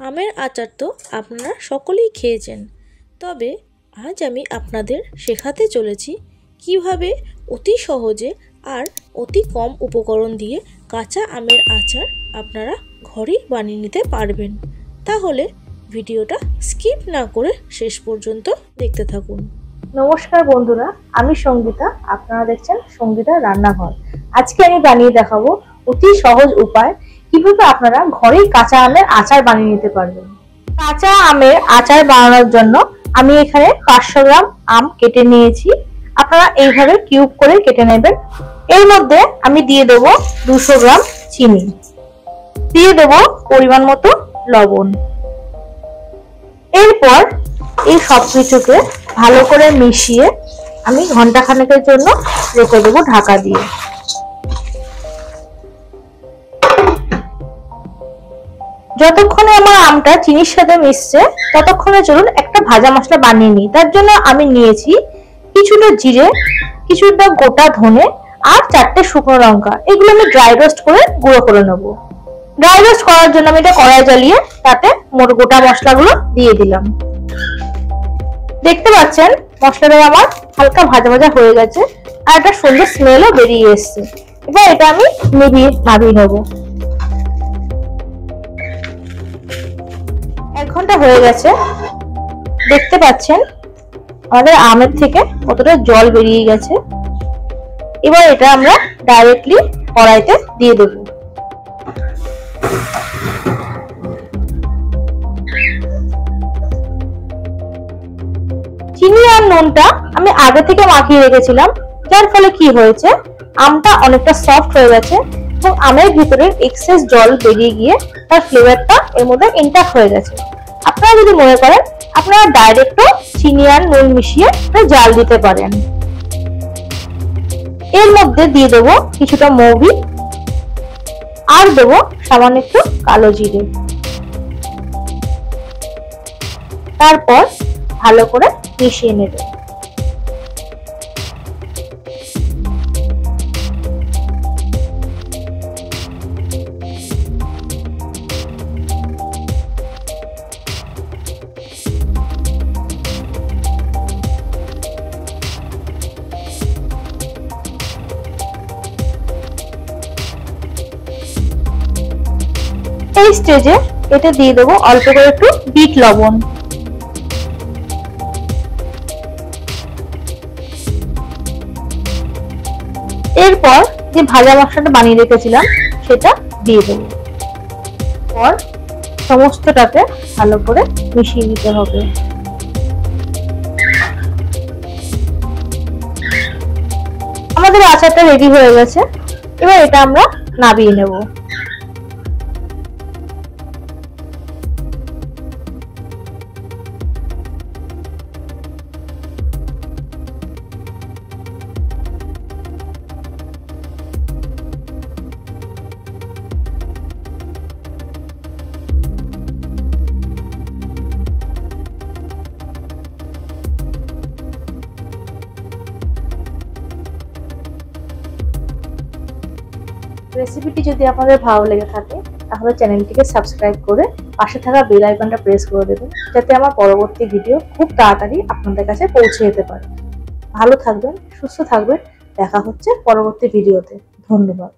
আমের আচার তো আপনারা সকলেই খেয়েছেন, তবে আজ আমি আপনাদের শেখাতে চলেছি কিভাবে অতি সহজে আর অতি কম উপকরণ দিয়ে কাঁচা আমের আচার আপনারা ঘরেই বানিয়ে নিতে পারবেন। তাহলে ভিডিওটা স্কিপ না করে শেষ পর্যন্ত দেখতে থাকুন। নমস্কার বন্ধুরা, আমি সঙ্গীতা, আপনারা দেখছেন সঙ্গীতা রান্নাঘর। আজকে আমি বানিয়ে দেখাবো অতি সহজ উপায় কিভাবে আপনারা ঘরেই কাঁচা আমের আচার বানিয়ে নিতে পারবেন। কাঁচা আমের আচার বানানোর জন্য আমি এখানে 500 গ্রাম আম কেটে নিয়েছি। আপনারা এইভাবে কিউব করে কেটে নেবেন। এর মধ্যে আমি দিয়ে দেবো 200 গ্রাম চিনি, দিয়ে দেবো পরিমাণ মতো লবণ। এরপর এই সব কিছুকে ভালো করে মিশিয়ে আমি ঘন্টাখানেকের জন্য রেখে দেবো ঢাকা দিয়ে। যতক্ষণে আমার আমটা চিনির সাথে মিশছে ততক্ষণে চলুন একটা ভাজা মশলা বানিয়ে নিই। তার জন্য আমি নিয়েছি কিছুটা জিরে, কিছুটা গোটা ধনে আর 4টে শুকনো লঙ্কা। এগুলো আমি ড্রাই রোস্ট করে গুঁড়ো করে নেবো। ড্রাই রোস্ট করার জন্য আমি এটা কড়াই জ্বালিয়ে তাতে মোট গোটা মশলাগুলো দিয়ে দিলাম। দেখতে পাচ্ছেন মশলাটা আমার হালকা ভাজা ভাজা হয়ে গেছে আর একটা সুন্দর স্মেলও বেরিয়ে এসছে। এবার এটা আমি নামিয়ে নেবো। 1 ঘন্টা হয়ে গেছে। দেখতে পাচ্ছেন আমাদের আমের থেকে কতটা জল বেরিয়ে গেছে। এবার এটা আমরা ডাইরেক্টলি কড়াইতে দিয়ে দেবো। চিনি আর নুনটা আমি আগে থেকে মাখিয়ে রেখেছিলাম, যার ফলে কি হয়েছে আমটা অনেকটা সফট হয়ে গেছে এবং আমের ভিতরে এক্সেস জল বেরিয়ে গিয়ে তার ফ্লেভারটা এর মধ্যে ইনট্যাক্ট হয়ে গেছে। আপনারা যদি মনে করেন আপনারা ডাইরেক্টও চিনি আর নুন মিশিয়ে জাল দিতে পারেন। এর মধ্যে দিয়ে দেবো কিছুটা মৌরি আর দেবো সামান্য একটু কালো জিরে। তারপর ভালো করে মিশিয়ে নেবে। এই স্টেজে এটা দিয়ে দেবো অল্প করে একটু বিট লবণ। এরপর যে ভাজা মশলাটা বানিয়ে রেখেছিলাম সেটা দিয়ে দেবো। পর সমস্তটাকে ভালো করে মিশিয়ে নিতে হবে। আমাদের আচারটা রেডি হয়ে গেছে। এবার এটা আমরা নামিয়ে নেব। রেসিপিটি যদি আপনাদের ভালো লেগে থাকে তাহলে চ্যানেলটিকে সাবস্ক্রাইব করে পাশে থাকা বেল আইকনটা প্রেস করে দেবেন, যাতে আমার পরবর্তী ভিডিও খুব তাড়াতাড়ি আপনাদের কাছে পৌঁছে যেতে পারে। ভালো থাকবেন, সুস্থ থাকবেন। দেখা হচ্ছে পরবর্তী ভিডিওতে। ধন্যবাদ।